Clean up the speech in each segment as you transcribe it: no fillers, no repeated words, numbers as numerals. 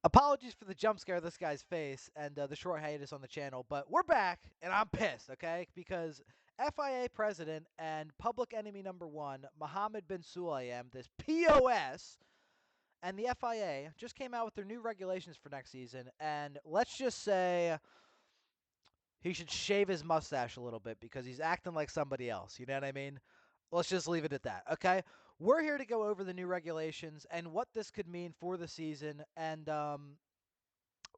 Apologies for the jump scare of this guy's face and the short hiatus on the channel, but we're back and I'm pissed, okay? Because FIA President and public enemy number one, Mohammed Ben Sulayem, this POS, and the FIA just came out with their new regulations for next season, and let's just say he should shave his mustache a little bit because he's acting like somebody else. You know what I mean? Let's just leave it at that, okay? We're here to go over the new regulations and what this could mean for the season, and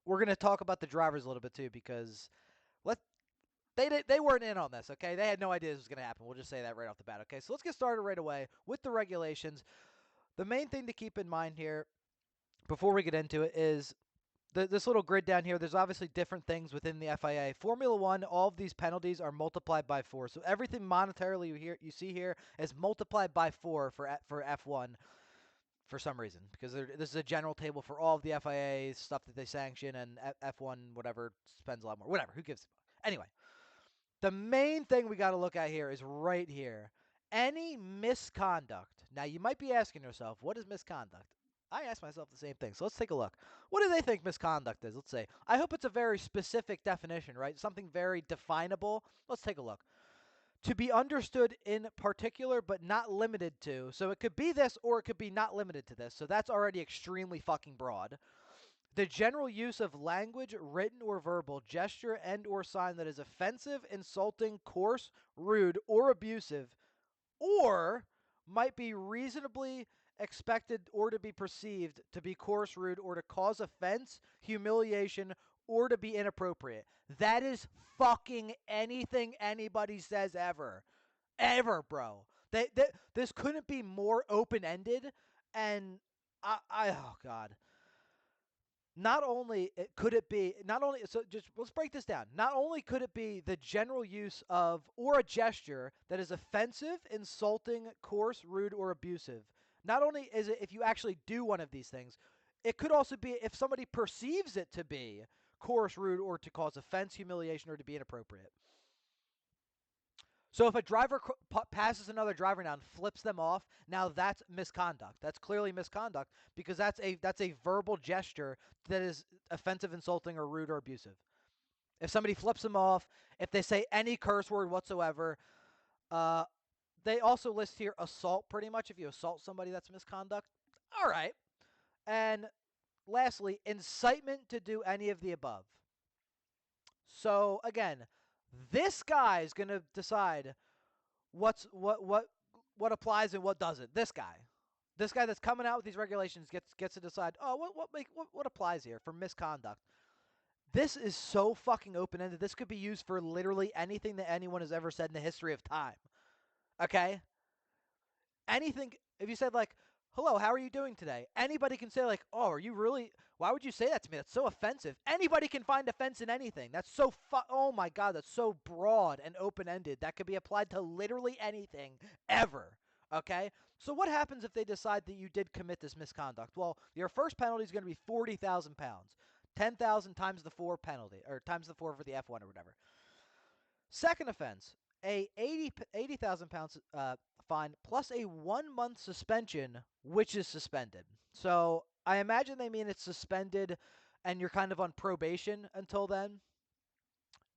we're going to talk about the drivers a little bit too because let they weren't in on this, okay? They had no idea this was going to happen. We'll just say that right off the bat, okay? So let's get started right away with the regulations. The main thing to keep in mind here before we get into it is this little grid down here. There's obviously different things within the FIA. Formula One, all of these penalties are multiplied by 4. So everything monetarily you see here is multiplied by 4 for F1 for some reason, because this is a general table for all of the FIA stuff that they sanction, and F1 whatever spends a lot more. Whatever, who gives a anyway. The main thing we got to look at here is right here. Any misconduct. Now you might be asking yourself, what is misconduct? I ask myself the same thing. So let's take a look. What do they think misconduct is? Let's say. I hope it's a very specific definition, right? Something very definable. Let's take a look. To be understood in particular but not limited to. So it could be this or it could be not limited to this. So that's already extremely fucking broad. The general use of language, written or verbal, gesture and or sign that is offensive, insulting, coarse, rude, or abusive, or might be reasonably expected or to be perceived to be coarse, rude, or to cause offense, humiliation, or to be inappropriate. That is fucking anything anybody says ever. Ever, bro. This couldn't be more open-ended, and oh god. Not only could it be, not only, so just let's break this down. Not only could it be the general use of or a gesture that is offensive, insulting, coarse, rude, or abusive. Not only is it if you actually do one of these things, it could also be if somebody perceives it to be coarse, rude, or to cause offense, humiliation, or to be inappropriate. So if a driver passes another driver now and flips them off, now that's misconduct. That's clearly misconduct because that's a verbal gesture that is offensive, insulting, or rude or abusive. If somebody flips them off, if they say any curse word whatsoever, uh, they also list here assault pretty much. If you assault somebody, that's misconduct. All right. And lastly, incitement to do any of the above. So again, this guy is going to decide what applies and what doesn't. This guy that's coming out with these regulations gets to decide. Oh, what applies here for misconduct? This is so fucking open ended. This could be used for literally anything that anyone has ever said in the history of time. Okay, anything. If you said like, "Hello, how are you doing today?" Anybody can say like, "Oh, are you really? Why would you say that to me? That's so offensive." Anybody can find offense in anything. That's so oh my god, that's so broad and open-ended. That could be applied to literally anything ever. Okay? So what happens if they decide that you did commit this misconduct? Well, your first penalty is going to be 40,000 pounds. 10,000 times the 4 penalty, or times the 4 for the F1 or whatever. Second offense, a 80,000 pounds fine plus a 1 month suspension, which is suspended. So I imagine they mean it's suspended and you're kind of on probation until then.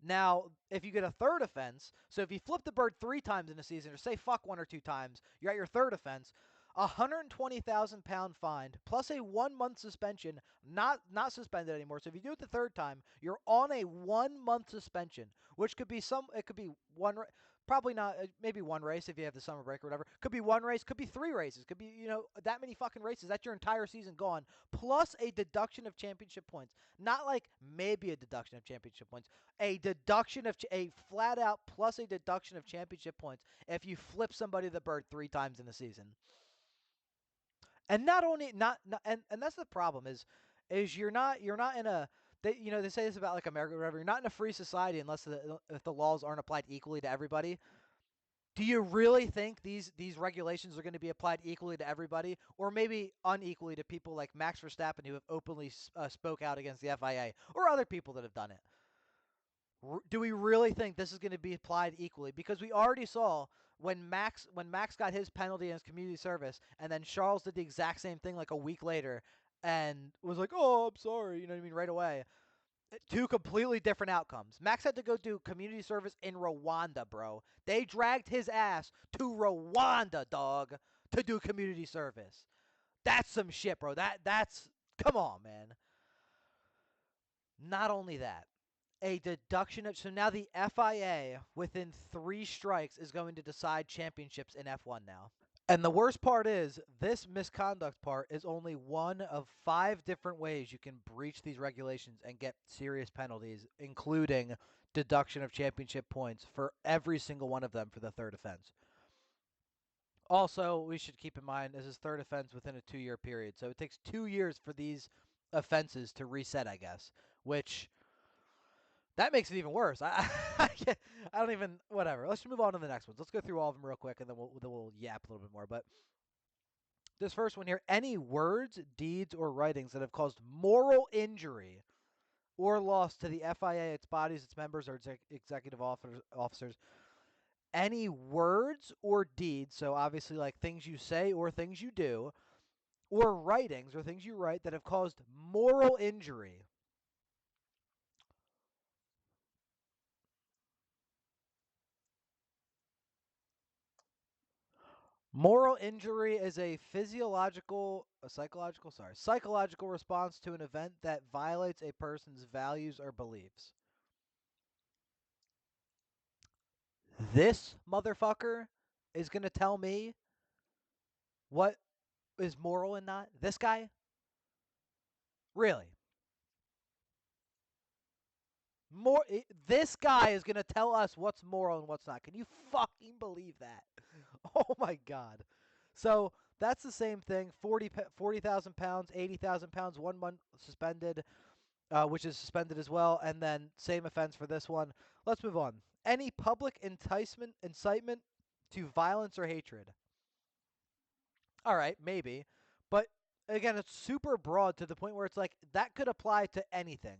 Now, if you get a third offense, so if you flip the bird 3 times in a season, or say fuck 1 or 2 times, you're at your third offense, a 120,000 pound fine plus a 1 month suspension, not suspended anymore. So if you do it the third time, you're on a 1 month suspension, which could be it could be one, probably not, maybe one race if you have the summer break or whatever. Could be one race, could be 3 races, could be that many fucking races. That's your entire season gone, plus a deduction of championship points. Not like maybe a deduction of championship points, a deduction of a flat out plus a deduction of championship points if you flip somebody the bird 3 times in the season. And not only and that's the problem is you're not in a they say this about like America or whatever. You're not in a free society unless if the laws aren't applied equally to everybody. Do you really think these regulations are going to be applied equally to everybody, or maybe unequally to people like Max Verstappen who have openly spoke out against the FIA, or other people that have done it? Do we really think this is going to be applied equally? Because we already saw when Max got his penalty in his community service, and then Charles did the exact same thing like a week later. and was like, "Oh, I'm sorry," you know what I mean, right away. Two completely different outcomes. Max had to go do community service in Rwanda, bro. They dragged his ass to Rwanda, dog, to do community service. That's some shit, bro. That's come on, man. Not only that, a deduction of so now the FIA within 3 strikes is going to decide championships in F1 now. And the worst part is this misconduct part is only one of 5 different ways you can breach these regulations and get serious penalties, including deduction of championship points for every single one of them for the third offense. Also, we should keep in mind this is third offense within a 2-year period. So it takes 2 years for these offenses to reset, I guess, which that makes it even worse. I don't even whatever. Let's move on to the next ones. Let's go through all of them real quick, and then we'll yap a little bit more. But this first one here: any words, deeds, or writings that have caused moral injury or loss to the FIA, its bodies, its members, or executive officers. Any words or deeds, so obviously like things you say or things you do, or writings or things you write that have caused moral injury. Moral injury is a psychological response to an event that violates a person's values or beliefs. This motherfucker is going to tell me what is moral and not. This guy? Really? This guy is going to tell us what's moral and what's not. Can you fucking believe that? Oh my god. So, that's the same thing. 40,000 pounds, 80,000 pounds, 1 month suspended, which is suspended as well, and then same offense for this one. Let's move on. Any public incitement to violence or hatred. All right, maybe. But again, it's super broad to the point where it's like that could apply to anything.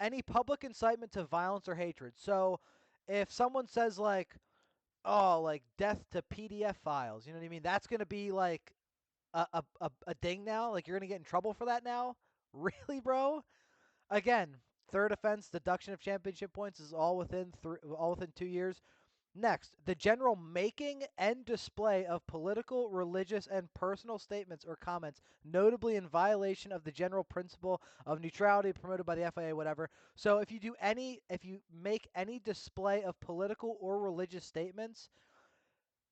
Any public incitement to violence or hatred. So if someone says like, "Oh, like death to PDF files," you know what I mean? That's going to be like a ding now. Like you're going to get in trouble for that now? Really, bro? Again, third offense, deduction of championship points is all within 2 years. Next, the general making and display of political, religious, and personal statements or comments, notably in violation of the general principle of neutrality promoted by the FIA, whatever. So if you make any display of political or religious statements,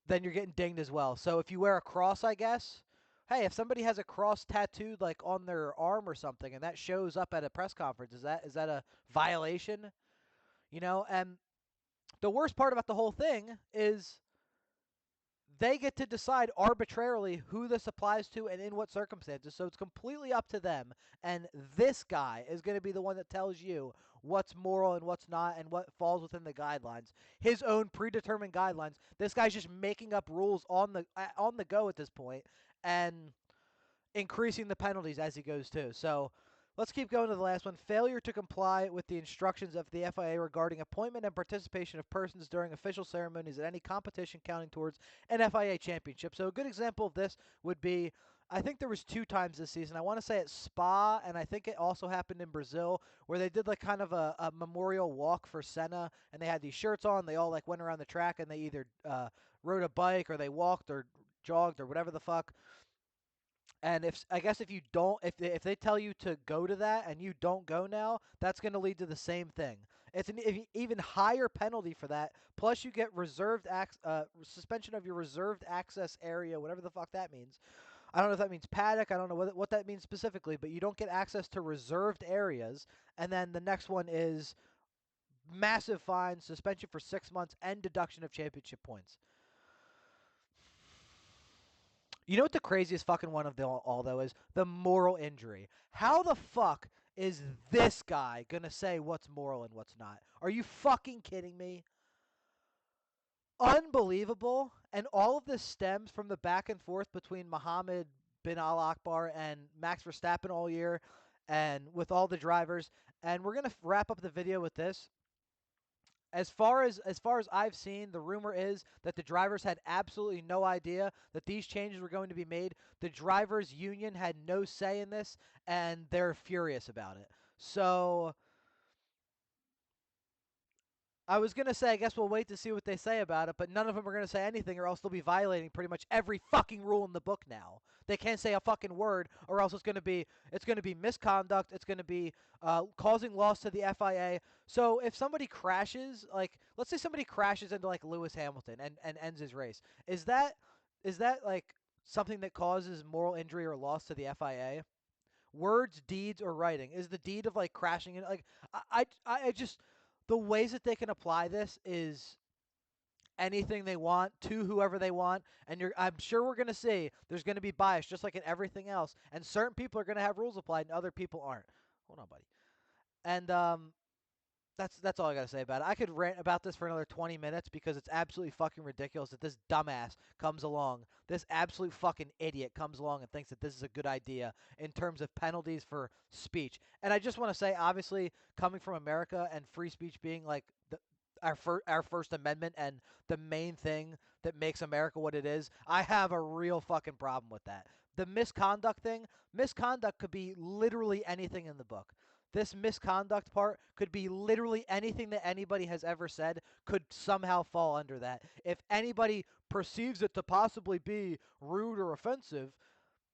then you're getting dinged as well. So if you wear a cross, I guess, hey, if somebody has a cross tattooed like on their arm or something, and that shows up at a press conference, is that a violation? You know, and the worst part about the whole thing is they get to decide arbitrarily who this applies to and in what circumstances. So it's completely up to them. And this guy is going to be the one that tells you what's moral and what's not and what falls within the guidelines. His own predetermined guidelines. This guy's just making up rules on the go at this point and increasing the penalties as he goes too. So let's keep going to the last one. Failure to comply with the instructions of the FIA regarding appointment and participation of persons during official ceremonies at any competition counting towards an FIA championship. So a good example of this would be, I think there was 2 times this season. I want to say at Spa, and I think it also happened in Brazil, where they did like kind of a memorial walk for Senna, and they had these shirts on. They all like went around the track, and they either rode a bike or they walked or jogged or whatever the fuck. And if you don't, if they tell you to go to that and you don't go now, that's going to lead to the same thing. It's an even higher penalty for that. Plus, you get suspension of your reserved access area, whatever the fuck that means. I don't know if that means paddock. I don't know what that means specifically, but you don't get access to reserved areas. And then the next one is massive fine, suspension for 6 months, and deduction of championship points. You know what the craziest fucking one of them all though is? The moral injury. How the fuck is this guy gonna say what's moral and what's not? Are you fucking kidding me? Unbelievable. And all of this stems from the back and forth between Mohammed bin Al Akbar and Max Verstappen all year and with all the drivers. And we're gonna wrap up the video with this. As far as I've seen, the rumor is that the drivers had absolutely no idea that these changes were going to be made. The drivers union had no say in this, and they're furious about it. So I was gonna say, I guess we'll wait to see what they say about it, but none of them are gonna say anything, or else they'll be violating pretty much every fucking rule in the book now. They can't say a fucking word, or else it's gonna be misconduct. It's gonna be causing loss to the FIA. So if somebody crashes, like let's say somebody crashes into like Lewis Hamilton and ends his race, is that like something that causes moral injury or loss to the FIA? Words, deeds, or writing? Is the deed of like crashing in like I just the ways that they can apply this is anything they want to whoever they want, and I'm sure we're gonna see there's gonna be bias just like in everything else, and certain people are gonna have rules applied and other people aren't. Hold on, buddy. And that's all I gotta say about it. I could rant about this for another 20 minutes because it's absolutely fucking ridiculous that this dumbass comes along, this absolute fucking idiot comes along and thinks that this is a good idea in terms of penalties for speech. And I just want to say, obviously, coming from America and free speech being like our First Amendment and the main thing that makes America what it is, I have a real fucking problem with that. The misconduct thing, misconduct could be literally anything in the book. This misconduct part could be literally anything that anybody has ever said could somehow fall under that. If anybody perceives it to possibly be rude or offensive,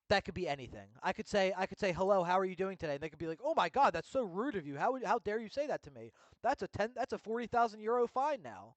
that could be anything. I could say hello, how are you doing today? And they could be like, "Oh my god, that's so rude of you. How dare you say that to me?" That's a 40,000 euro fine now.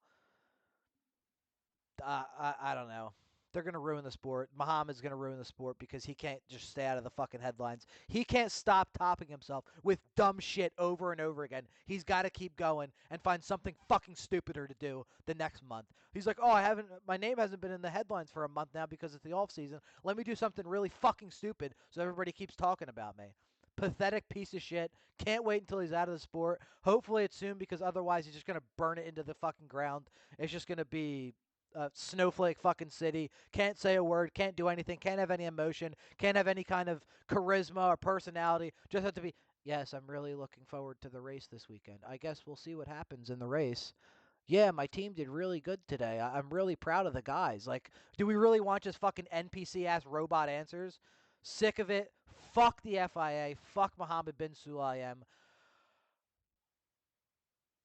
I don't know. They're gonna ruin the sport. Muhammad's gonna ruin the sport because he can't just stay out of the fucking headlines. He can't stop topping himself with dumb shit over and over again. He's got to keep going and find something fucking stupider to do the next month. He's like, oh, my name hasn't been in the headlines for a month now because it's the off season. Let me do something really fucking stupid so everybody keeps talking about me. Pathetic piece of shit. Can't wait until he's out of the sport. Hopefully it's soon because otherwise he's just gonna burn it into the fucking ground. It's just gonna be snowflake fucking city. Can't say a word. Can't do anything. Can't have any emotion. Can't have any kind of charisma or personality. Just have to be. Yes, I'm really looking forward to the race this weekend. I guess we'll see what happens in the race. Yeah, my team did really good today. I'm really proud of the guys. Like, do we really want just fucking NPC ass robot answers? Sick of it. Fuck the FIA. Fuck Mohammed Ben Sulayem.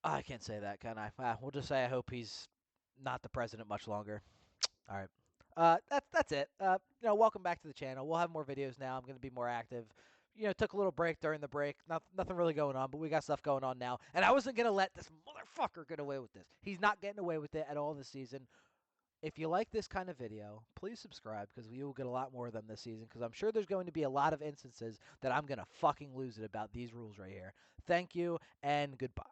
I can't say that, can I? We'll just say I hope he's not the president much longer. All right. That's it. Welcome back to the channel. We'll have more videos now. I'm going to be more active. Took a little break during the break. Nothing really going on, but we got stuff going on now. And I wasn't going to let this motherfucker get away with this. He's not getting away with it at all this season. If you like this kind of video, please subscribe because we will get a lot more of them this season because I'm sure there's going to be a lot of instances that I'm going to fucking lose it about these rules right here. Thank you and goodbye.